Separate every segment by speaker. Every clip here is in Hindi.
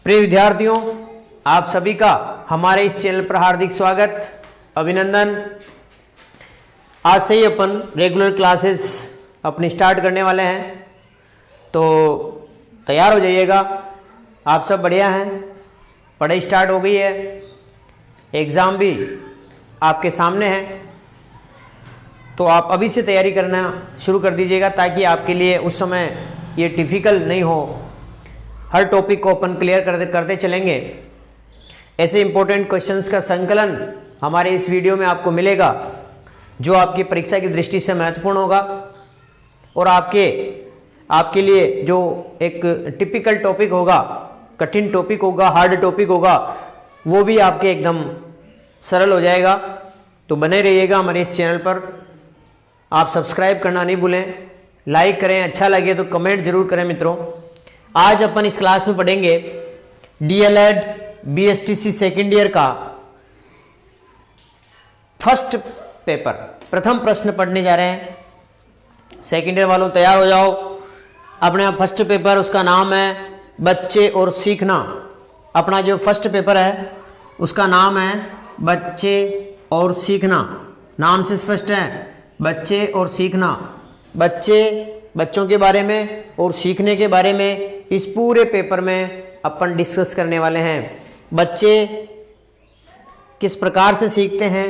Speaker 1: प्रिय विद्यार्थियों, आप सभी का हमारे इस चैनल पर हार्दिक स्वागत, अभिनंदन। आज से ही अपन रेगुलर क्लासेस अपनी स्टार्ट करने वाले हैं, तो तैयार हो जाइएगा। आप सब बढ़िया हैं, पढ़ाई स्टार्ट हो गई है, एग्ज़ाम भी आपके सामने है, तो आप अभी से तैयारी करना शुरू कर दीजिएगा ताकि आपके लिए उस समय ये डिफ़िकल्ट नहीं हो। हर टॉपिक को अपन क्लियर करते चलेंगे। ऐसे इंपॉर्टेंट क्वेश्चंस का संकलन हमारे इस वीडियो में आपको मिलेगा जो आपकी परीक्षा की दृष्टि से महत्वपूर्ण होगा और आपके लिए जो एक टिपिकल टॉपिक होगा, कठिन टॉपिक होगा, हार्ड टॉपिक होगा, वो भी आपके एकदम सरल हो जाएगा। तो बने रहिएगा हमारे इस चैनल पर। आप सब्सक्राइब करना नहीं भूलें, लाइक करें, अच्छा लगे तो कमेंट जरूर करें मित्रों। आज अपन इस क्लास में पढ़ेंगे डीएलएड बीएसटीसी सेकेंड ईयर का फर्स्ट पेपर, प्रथम प्रश्न पढ़ने जा रहे हैं। सेकेंड ईयर वालों तैयार हो जाओ। अपने फर्स्ट पेपर, उसका नाम है बच्चे और सीखना। अपना जो फर्स्ट पेपर है उसका नाम है बच्चे और सीखना। नाम से स्पष्ट है, बच्चे और सीखना। बच्चों के बारे में और सीखने के बारे में इस पूरे पेपर में अपन डिस्कस करने वाले हैं। बच्चे किस प्रकार से सीखते हैं,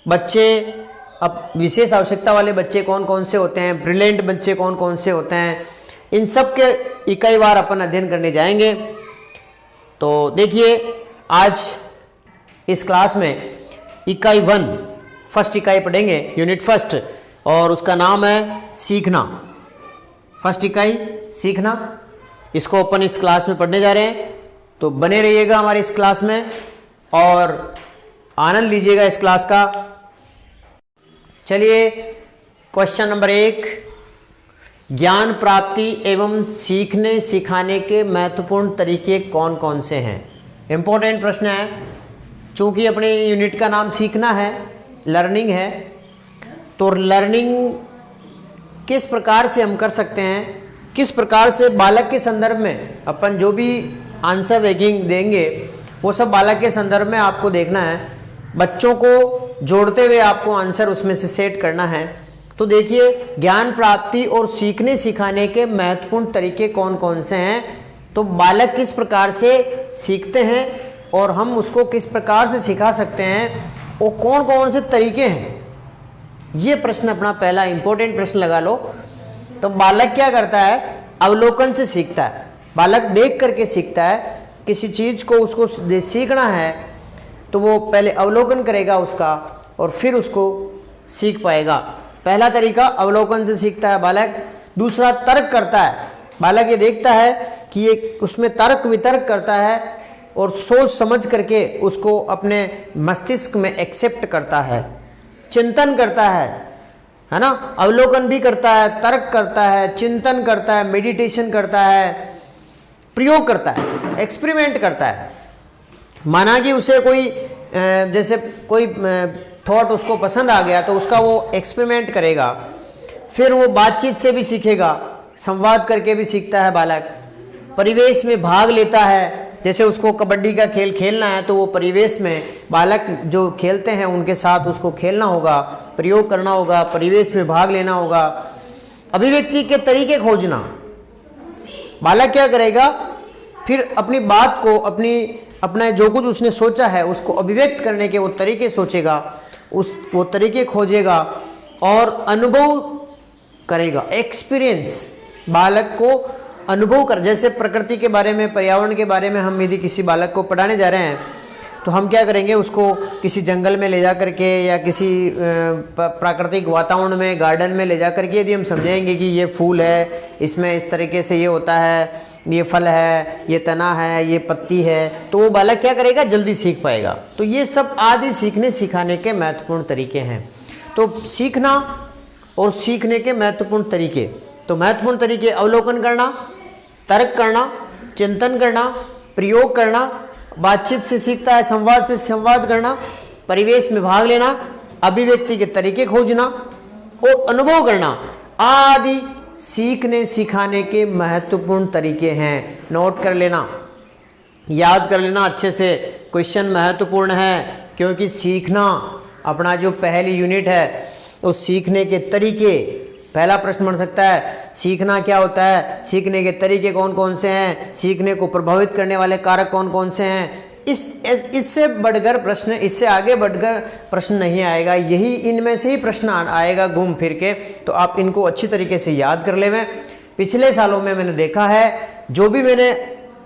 Speaker 1: बच्चे अब विशेष आवश्यकता वाले बच्चे कौन कौन से होते हैं, ब्रिलियंट बच्चे कौन कौन से होते हैं, इन सब के इकाई वार अपन अध्ययन करने जाएंगे। तो देखिए, आज इस क्लास में इकाई 1 फर्स्ट इकाई पढ़ेंगे, यूनिट फर्स्ट, और उसका नाम है सीखना। फर्स्ट इकाई सीखना, इसको अपन इस क्लास में पढ़ने जा रहे हैं। तो बने रहिएगा हमारे इस क्लास में और आनंद लीजिएगा इस क्लास का। चलिए, क्वेश्चन नंबर 1, ज्ञान प्राप्ति एवं सीखने सिखाने के महत्वपूर्ण तरीके कौन कौन से हैं। इंपॉर्टेंट प्रश्न है, चूंकि अपने यूनिट का नाम सीखना है, लर्निंग है, तो लर्निंग किस प्रकार से हम कर सकते हैं, किस प्रकार से बालक के संदर्भ में अपन जो भी आंसर देंगे वो सब बालक के संदर्भ में आपको देखना है। बच्चों को जोड़ते हुए आपको आंसर उसमें से सेट करना है। तो देखिए, ज्ञान प्राप्ति और सीखने सिखाने के महत्वपूर्ण तरीके कौन कौन से हैं। तो बालक किस प्रकार से सीखते हैं और हम उसको किस प्रकार से सिखा सकते हैं, वो कौन कौन से तरीके हैं, ये प्रश्न अपना पहला इंपॉर्टेंट प्रश्न लगा लो। तो बालक क्या करता है, अवलोकन से सीखता है। बालक देख करके सीखता है। किसी चीज को उसको सीखना है तो वो पहले अवलोकन करेगा उसका और फिर उसको सीख पाएगा। पहला तरीका अवलोकन से सीखता है बालक। दूसरा तर्क करता है। बालक ये देखता है कि ये उसमें तर्क वितर्क करता है और सोच समझ करके उसको अपने मस्तिष्क में एक्सेप्ट करता है, चिंतन करता है ना। अवलोकन भी करता है, तर्क करता है, चिंतन करता है, मेडिटेशन करता है, प्रयोग करता है, एक्सपेरिमेंट करता है। माना कि उसे कोई जैसे कोई थॉट उसको पसंद आ गया तो उसका वो एक्सपेरिमेंट करेगा। फिर वो बातचीत से भी सीखेगा, संवाद करके भी सीखता है बालक। परिवेश में भाग लेता है, जैसे उसको कबड्डी का खेल खेलना है तो वो परिवेश में बालक जो खेलते हैं उनके साथ उसको खेलना होगा, प्रयोग करना होगा, परिवेश में भाग लेना होगा। अभिव्यक्ति के तरीके खोजना, बालक क्या करेगा, फिर अपनी बात को अपना जो कुछ उसने सोचा है उसको अभिव्यक्त करने के वो तरीके सोचेगा, वो तरीके खोजेगा और अनुभव करेगा। एक्सपीरियंस, बालक को अनुभव कर, जैसे प्रकृति के बारे में, पर्यावरण के बारे में हम यदि किसी बालक को पढ़ाने जा रहे हैं तो हम क्या करेंगे, उसको किसी जंगल में ले जा करके या किसी प्राकृतिक वातावरण में, गार्डन में ले जा करके यदि हम समझाएंगे कि ये फूल है, इसमें इस तरीके से ये होता है, ये फल है, ये तना है, ये पत्ती है, तो वो बालक क्या करेगा, जल्दी सीख पाएगा। तो ये सब आदि सीखने सिखाने के महत्वपूर्ण तरीके हैं। तो सीखना और सीखने के महत्वपूर्ण तरीके, तो महत्वपूर्ण तरीके अवलोकन करना, तर्क करना, चिंतन करना, प्रयोग करना, बातचीत से सीखता है, संवाद से संवाद करना, परिवेश में भाग लेना, अभिव्यक्ति के तरीके खोजना और अनुभव करना आदि सीखने सिखाने के महत्वपूर्ण तरीके हैं। नोट कर लेना। याद कर लेना अच्छे से, क्वेश्चन महत्वपूर्ण है क्योंकि सीखना अपना जो पहली यूनिट है उस सीखने के तरीके, पहला प्रश्न बन सकता है सीखना क्या होता है, सीखने के तरीके कौन कौन से हैं, सीखने को प्रभावित करने वाले कारक कौन कौन से हैं। इससे बढ़कर प्रश्न, इससे आगे बढ़कर प्रश्न नहीं आएगा, यही इनमें से ही प्रश्न आएगा घूम फिर के। तो आप इनको अच्छी तरीके से याद कर लें। पिछले सालों में मैंने देखा है जो भी मैंने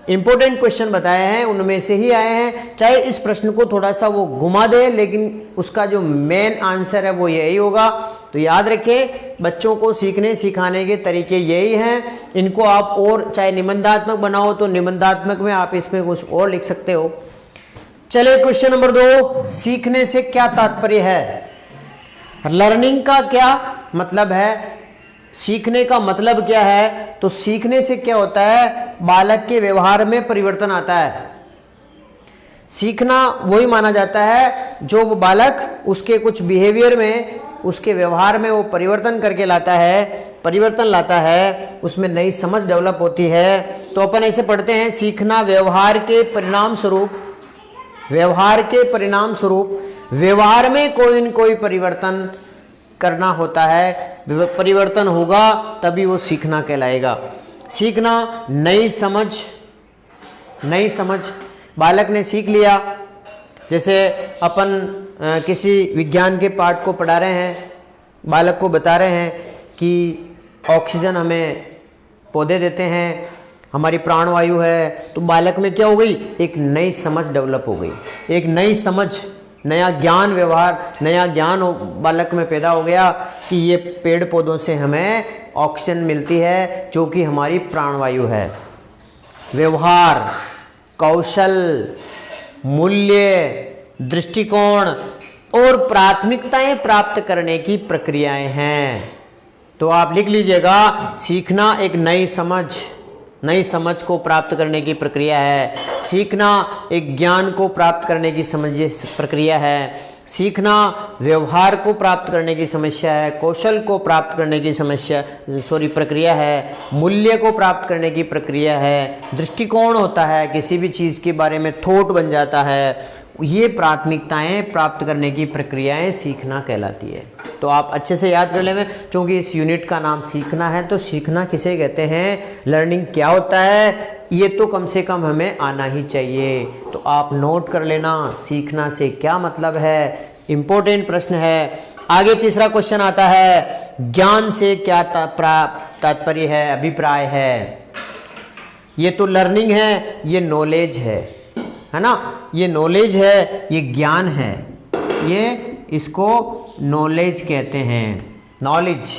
Speaker 1: इंपॉर्टेंट क्वेश्चन बताए हैं उनमें से ही आए हैं, चाहे इस प्रश्न को थोड़ा सा वो घुमा दे लेकिन उसका जो मेन आंसर है वो यही होगा। तो याद रखें बच्चों को सीखने सिखाने के तरीके यही हैं। इनको आप और चाहे निबंधात्मक बनाओ तो निबंधात्मक में आप इसमें कुछ और लिख सकते हो। चलिए क्वेश्चन नंबर 2, सीखने से क्या तात्पर्य है। लर्निंग का क्या मतलब है, सीखने का मतलब क्या है। तो सीखने से क्या होता है, बालक के व्यवहार में परिवर्तन आता है। सीखना वही माना जाता है जो बालक उसके कुछ बिहेवियर में, उसके व्यवहार में वो परिवर्तन करके लाता है, परिवर्तन लाता है, उसमें नई समझ डेवलप होती है। तो अपन ऐसे पढ़ते हैं, सीखना व्यवहार के परिणाम स्वरूप, व्यवहार के परिणाम स्वरूप व्यवहार में कोई न कोई परिवर्तन करना होता है, परिवर्तन होगा तभी वो सीखना कहलाएगा। सीखना नई समझ, नई समझ बालक ने सीख लिया। जैसे अपन किसी विज्ञान के पाठ को पढ़ा रहे हैं, बालक को बता रहे हैं कि ऑक्सीजन हमें पौधे देते हैं, हमारी प्राणवायु है, तो बालक में क्या हो गई, एक नई समझ डेवलप हो गई, एक नई समझ, नया ज्ञान, व्यवहार, नया ज्ञान बालक में पैदा हो गया कि ये पेड़ पौधों से हमें ऑक्सीजन मिलती है जो कि हमारी प्राणवायु है। व्यवहार, कौशल, मूल्य, दृष्टिकोण और प्राथमिकताएं प्राप्त करने की प्रक्रियाएं हैं। तो आप लिख लीजिएगा, सीखना एक नई समझ, नई समझ को प्राप्त करने की प्रक्रिया है। सीखना एक ज्ञान को प्राप्त करने की प्रक्रिया है। सीखना व्यवहार को प्राप्त करने की समस्या है, कौशल को प्राप्त करने की प्रक्रिया है, मूल्य को प्राप्त करने की प्रक्रिया है, दृष्टिकोण होता है, किसी भी चीज़ के बारे में थॉट बन जाता है। ये प्राथमिकताएं प्राप्त करने की प्रक्रियाएं सीखना कहलाती है। तो आप अच्छे से याद कर लें, क्योंकि इस यूनिट का नाम सीखना है। तो सीखना किसे कहते हैं, लर्निंग क्या होता है, ये तो कम से कम हमें आना ही चाहिए। तो आप नोट कर लेना, सीखना से क्या मतलब है, इंपॉर्टेंट प्रश्न है। आगे तीसरा क्वेश्चन आता है, ज्ञान से क्या तात्पर्य है, अभिप्राय है। ये तो लर्निंग है, ये नॉलेज है ना, ये नॉलेज है, ये ज्ञान है, ये इसको नॉलेज कहते हैं, नॉलेज।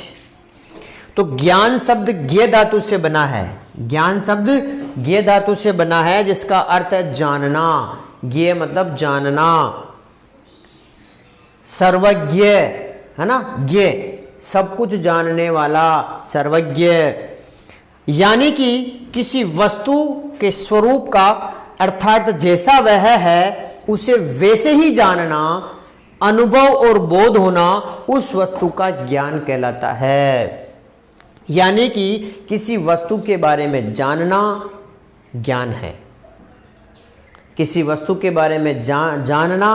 Speaker 1: तो ज्ञान शब्द ज्ञ धातु से बना है, ज्ञान शब्द ज्ञ धातु से बना है जिसका अर्थ है जानना। ज्ञ मतलब जानना, सर्वज्ञ है ना, ज्ञ सब कुछ जानने वाला, सर्वज्ञ। यानी कि किसी वस्तु के स्वरूप का, अर्थात जैसा वह है उसे वैसे ही जानना, अनुभव और बोध होना उस वस्तु का ज्ञान कहलाता है। यानी कि किसी वस्तु के बारे में जानना ज्ञान है, किसी वस्तु के बारे में जानना,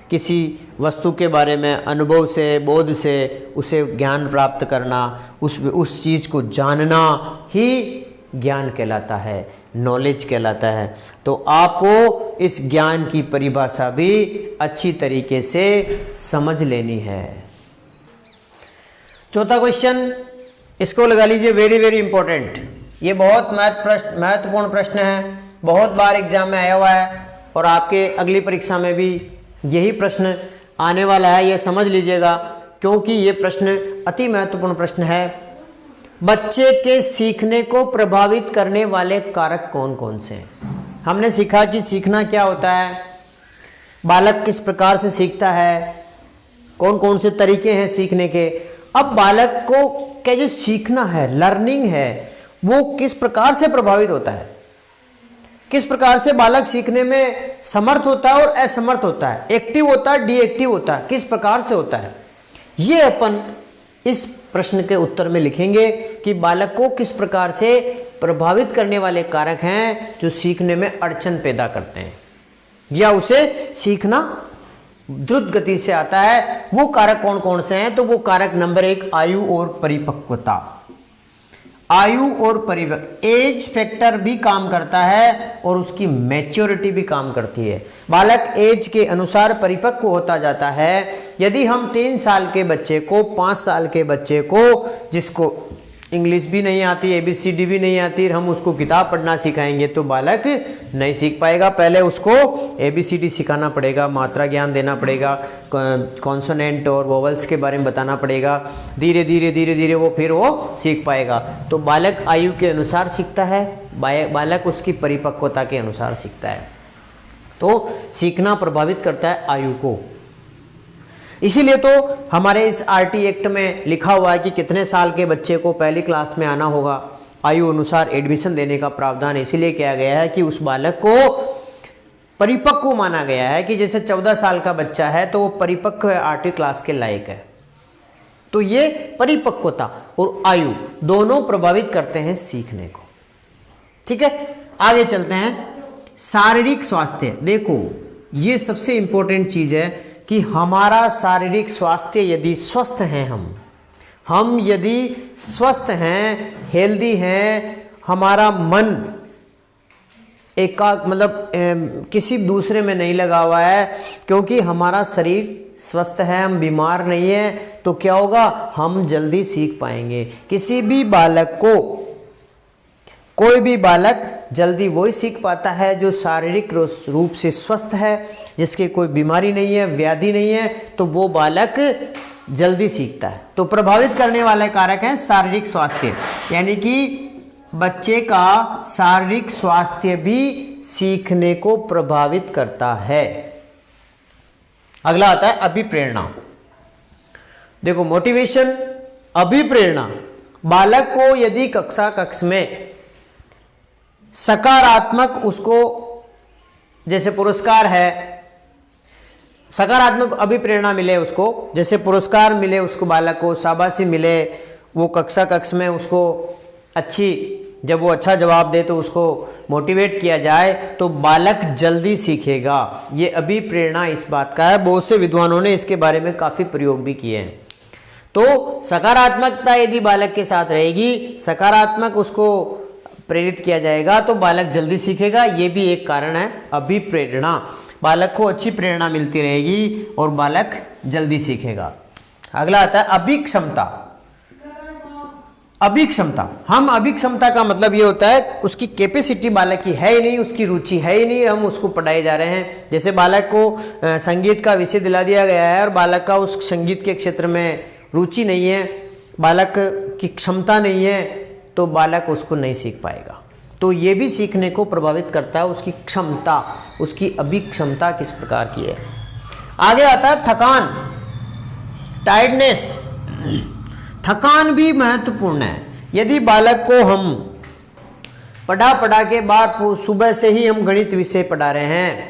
Speaker 1: किसी वस्तु के बारे में अनुभव से, बोध से उसे ज्ञान प्राप्त करना, उस चीज़ को जानना ही ज्ञान कहलाता है, नॉलेज कहलाता है। तो आपको इस ज्ञान की परिभाषा भी अच्छी तरीके से समझ लेनी है। चौथा क्वेश्चन, इसको लगा लीजिए वेरी वेरी इंपॉर्टेंट। ये बहुत महत्वपूर्ण प्रश्न है, बहुत बार एग्जाम में आया हुआ है और आपके अगली परीक्षा में भी यही प्रश्न आने वाला है, ये समझ लीजिएगा, क्योंकि ये प्रश्न अति महत्वपूर्ण प्रश्न है। बच्चे के सीखने को प्रभावित करने वाले कारक कौन कौन से हैं। हमने सीखा कि सीखना क्या होता है, बालक किस प्रकार से सीखता है, कौन कौन से तरीके हैं सीखने के। अब बालक को क्या जो सीखना है, लर्निंग है, वो किस प्रकार से प्रभावित होता है, किस प्रकार से बालक सीखने में समर्थ होता है और असमर्थ होता है, एक्टिव होता है, डीएक्टिव होता है, किस प्रकार से होता है, ये अपन इस प्रश्न के उत्तर में लिखेंगे कि बालक को किस प्रकार से प्रभावित करने वाले कारक हैं जो सीखने में अड़चन पैदा करते हैं या उसे सीखना द्रुत गति से आता है। वो कारक कौन कौन से हैं? तो वो कारक नंबर 1 आयु और परिपक्वता। आयु और परिपक्व, एज फैक्टर भी काम करता है और उसकी मैच्योरिटी भी काम करती है। बालक एज के अनुसार परिपक्व होता जाता है। यदि हम 3 साल के बच्चे को 5 साल के बच्चे को जिसको इंग्लिश भी नहीं आती, ABCD भी नहीं आती, हम उसको किताब पढ़ना सिखाएंगे तो बालक नहीं सीख पाएगा। पहले उसको ABCD सिखाना पड़ेगा, मात्रा ज्ञान देना पड़ेगा, कॉन्सोनेंट और वोवल्स के बारे में बताना पड़ेगा। धीरे धीरे वो फिर वो सीख पाएगा। तो बालक आयु के अनुसार सीखता है, बालक उसकी परिपक्वता के अनुसार सीखता है। तो सीखना प्रभावित करता है आयु को। इसीलिए तो हमारे इस RT एक्ट में लिखा हुआ है कि कितने साल के बच्चे को पहली क्लास में आना होगा, आयु अनुसार एडमिशन देने का प्रावधान इसीलिए किया गया है कि उस बालक को परिपक्व माना गया है कि जैसे 14 साल का बच्चा है तो वो परिपक्व है, 8वीं क्लास के लायक है। तो ये परिपक्वता और आयु दोनों प्रभावित करते हैं सीखने को। ठीक है, आगे चलते हैं। शारीरिक स्वास्थ्य, देखो ये सबसे इंपॉर्टेंट चीज है कि हमारा शारीरिक स्वास्थ्य यदि स्वस्थ हैं, हम यदि स्वस्थ हैं, हेल्दी हैं, हमारा मन किसी दूसरे में नहीं लगा हुआ है, क्योंकि हमारा शरीर स्वस्थ है, हम बीमार नहीं है, तो क्या होगा, हम जल्दी सीख पाएंगे। किसी भी बालक को, कोई भी बालक जल्दी वही सीख पाता है जो शारीरिक रूप से स्वस्थ है, जिसके कोई बीमारी नहीं है, व्याधि नहीं है, तो वो बालक जल्दी सीखता है। तो प्रभावित करने वाले कारक हैं शारीरिक स्वास्थ्य, यानी कि बच्चे का शारीरिक स्वास्थ्य भी सीखने को प्रभावित करता है। अगला आता है अभिप्रेरणा। देखो मोटिवेशन, अभिप्रेरणा। बालक को यदि कक्ष में सकारात्मक उसको जैसे पुरस्कार है, सकारात्मक अभिप्रेरणा मिले उसको, जैसे पुरस्कार मिले उसको, बालक को शाबाशी मिले, वो कक्ष में उसको अच्छी, जब वो अच्छा जवाब दे तो उसको मोटिवेट किया जाए तो बालक जल्दी सीखेगा। ये अभिप्रेरणा इस बात का है, बहुत से विद्वानों ने इसके बारे में काफ़ी प्रयोग भी किए हैं। तो सकारात्मकता यदि बालक के साथ रहेगी, सकारात्मक उसको प्रेरित किया जाएगा तो बालक जल्दी सीखेगा। ये भी एक कारण है अभिप्रेरणा, बालक को अच्छी प्रेरणा मिलती रहेगी और बालक जल्दी सीखेगा। अगला आता है अभिक्षमता। अभिक्षमता, हम अभिक्षमता का मतलब ये होता है उसकी कैपेसिटी बालक की है ही नहीं, उसकी रुचि है ही नहीं, हम उसको पढ़ाए जा रहे हैं। जैसे बालक को संगीत का विषय दिला दिया गया है और बालक का उस संगीत के क्षेत्र में रुचि नहीं है, बालक की क्षमता नहीं है, तो बालक उसको नहीं सीख पाएगा। तो ये भी सीखने को प्रभावित करता है, उसकी क्षमता, उसकी अभिक्षमता किस प्रकार की है। आगे आता है थकान, टायर्डनेस। थकान भी महत्वपूर्ण है। यदि बालक को हम पढ़ा के बाद सुबह से ही हम गणित विषय पढ़ा रहे हैं,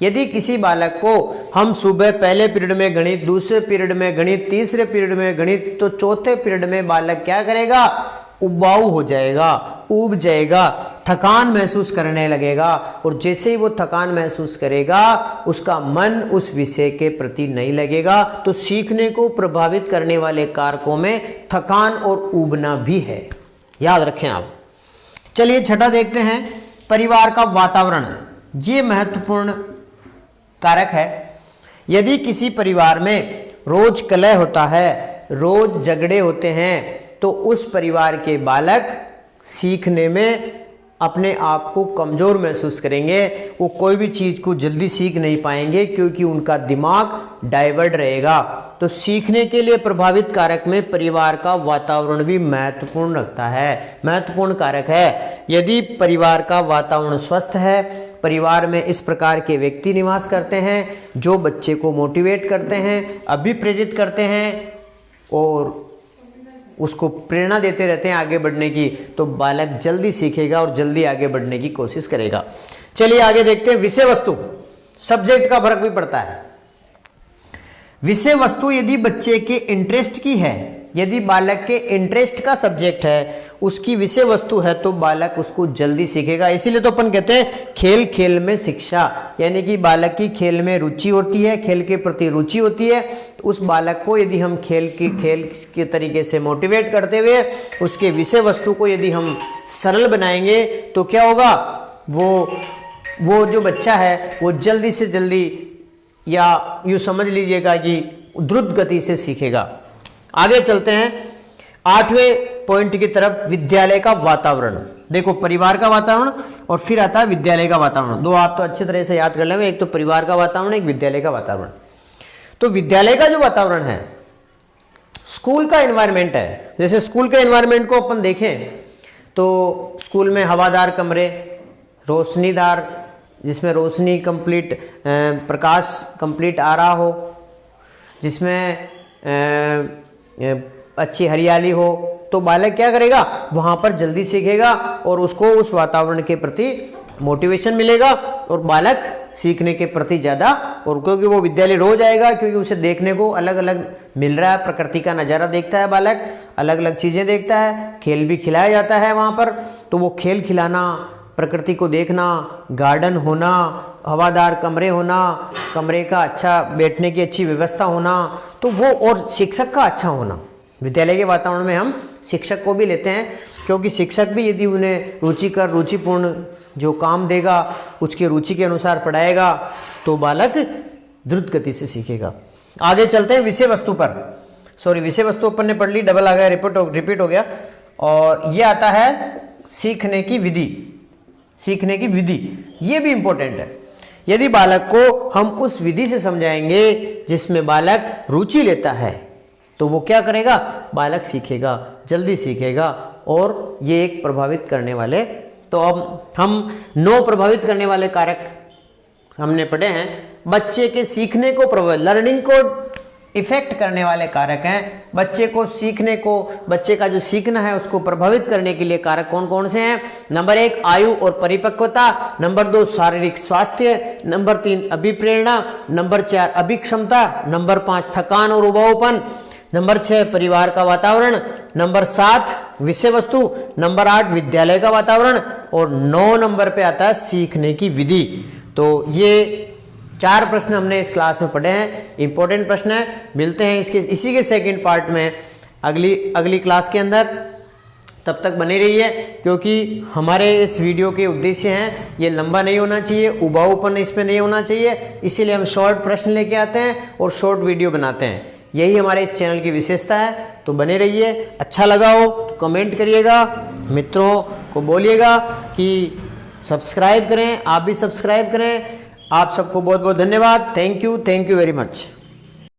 Speaker 1: यदि किसी बालक को हम सुबह पहले पीरियड में गणित, दूसरे पीरियड में गणित, तीसरे पीरियड में गणित, तो चौथे पीरियड में बालक क्या करेगा, उबाऊ हो जाएगा, ऊब जाएगा, थकान महसूस करने लगेगा। और जैसे ही वो थकान महसूस करेगा उसका मन उस विषय के प्रति नहीं लगेगा। तो सीखने को प्रभावित करने वाले कारकों में थकान और ऊबना भी है, याद रखें आप। चलिए छठा देखते हैं, परिवार का वातावरण। ये महत्वपूर्ण कारक है। यदि किसी परिवार में रोज कलह होता है, रोज झगड़े होते हैं, तो उस परिवार के बालक सीखने में अपने आप को कमज़ोर महसूस करेंगे। वो कोई भी चीज़ को जल्दी सीख नहीं पाएंगे क्योंकि उनका दिमाग डाइवर्ट रहेगा। तो सीखने के लिए प्रभावित कारक में परिवार का वातावरण भी महत्वपूर्ण रखता है, महत्वपूर्ण कारक है। यदि परिवार का वातावरण स्वस्थ है, परिवार में इस प्रकार के व्यक्ति निवास करते हैं जो बच्चे को मोटिवेट करते हैं, अभिप्रेरित करते हैं और उसको प्रेरणा देते रहते हैं आगे बढ़ने की, तो बालक जल्दी सीखेगा और जल्दी आगे बढ़ने की कोशिश करेगा। चलिए आगे देखते हैं विषय वस्तु। सब्जेक्ट का फर्क भी पड़ता है। विषय वस्तु यदि बच्चे के इंटरेस्ट की है, यदि बालक के इंटरेस्ट का सब्जेक्ट है, उसकी विषय वस्तु है, तो बालक उसको जल्दी सीखेगा। इसीलिए तो अपन कहते हैं खेल खेल में शिक्षा, यानी कि बालक की खेल में रुचि होती है, खेल के प्रति रुचि होती है, तो उस बालक को यदि हम खेल के तरीके से मोटिवेट करते हुए उसके विषय वस्तु को यदि हम सरल बनाएंगे तो क्या होगा, वो जो बच्चा है वो जल्दी से जल्दी, या यूँ समझ लीजिएगा कि द्रुत गति से सीखेगा। आगे चलते हैं 8वें पॉइंट की तरफ, विद्यालय का वातावरण। देखो, परिवार का वातावरण और फिर आता है विद्यालय का वातावरण। दो आप तो अच्छी तरह से याद कर लेंगे, एक तो परिवार का वातावरण, एक विद्यालय का वातावरण। तो विद्यालय का जो वातावरण है, स्कूल का एनवायरनमेंट है। जैसे स्कूल के एनवायरनमेंट को अपन देखें तो स्कूल में हवादार कमरे, रोशनीदार, जिसमें रोशनी कंप्लीट, प्रकाश कंप्लीट आ रहा हो, जिसमें अच्छी हरियाली हो, तो बालक क्या करेगा, वहाँ पर जल्दी सीखेगा और उसको उस वातावरण के प्रति मोटिवेशन मिलेगा और बालक सीखने के प्रति ज़्यादा, और क्योंकि वो विद्यालय रोज आएगा, क्योंकि उसे देखने को अलग अलग मिल रहा है, प्रकृति का नज़ारा देखता है बालक, अलग अलग चीज़ें देखता है, खेल भी खिलाया जाता है वहाँ पर, तो वो खेल खिलाना, प्रकृति को देखना, गार्डन होना, हवादार कमरे होना, कमरे का अच्छा बैठने की अच्छी व्यवस्था होना, तो वो, और शिक्षक का अच्छा होना। विद्यालय के वातावरण में हम शिक्षक को भी लेते हैं, क्योंकि शिक्षक भी यदि उन्हें रुचिकर, रुचिपूर्ण जो काम देगा, उसके रुचि के अनुसार पढ़ाएगा, तो बालक द्रुत गति से सीखेगा। आगे चलते हैं विषय वस्तु पर। सॉरी, विषय वस्तु अपन ने पढ़ ली, डबल आ गया, रिपीट हो गया। और ये आता है सीखने की विधि। सीखने की विधि ये भी इंपॉर्टेंट है। यदि बालक को हम उस विधि से समझाएंगे जिसमें बालक रुचि लेता है, तो वो क्या करेगा, बालक सीखेगा, जल्दी सीखेगा। और ये एक प्रभावित करने वाले, तो अब हम 9 प्रभावित करने वाले कारक हमने पढ़े हैं। बच्चे के सीखने को प्रभावित, लर्निंग को इफेक्ट करने वाले कारक हैं। बच्चे को सीखने को, बच्चे का जो सीखना है उसको प्रभावित करने के लिए कारक कौन कौन से हैं? नंबर 1 आयु और परिपक्वता, नंबर 2 शारीरिक स्वास्थ्य, नंबर 3 अभिप्रेरणा, नंबर 4 अभिक्षमता, नंबर 5 थकान और उबाऊपन, नंबर 6 परिवार का वातावरण, नंबर 7 विषय वस्तु, नंबर 8 विद्यालय का वातावरण, और 9 नंबर पे आता है सीखने की विधि। तो ये 4 प्रश्न हमने इस क्लास में पढ़े हैं, इंपॉर्टेंट प्रश्न है। मिलते हैं इसी के सेकंड पार्ट में अगली क्लास के अंदर। तब तक बने रहिए, क्योंकि हमारे इस वीडियो के उद्देश्य हैं, ये लंबा नहीं होना चाहिए, उबाऊपन इसमें नहीं होना चाहिए, इसीलिए हम शॉर्ट प्रश्न लेके आते हैं और शॉर्ट वीडियो बनाते हैं। यही हमारे इस चैनल की विशेषता है। तो बने रहिए। अच्छा लगा हो तो कमेंट करिएगा, मित्रों को बोलिएगा कि सब्सक्राइब करें, आप भी सब्सक्राइब करें। आप सबको बहुत बहुत धन्यवाद। Thank you very much.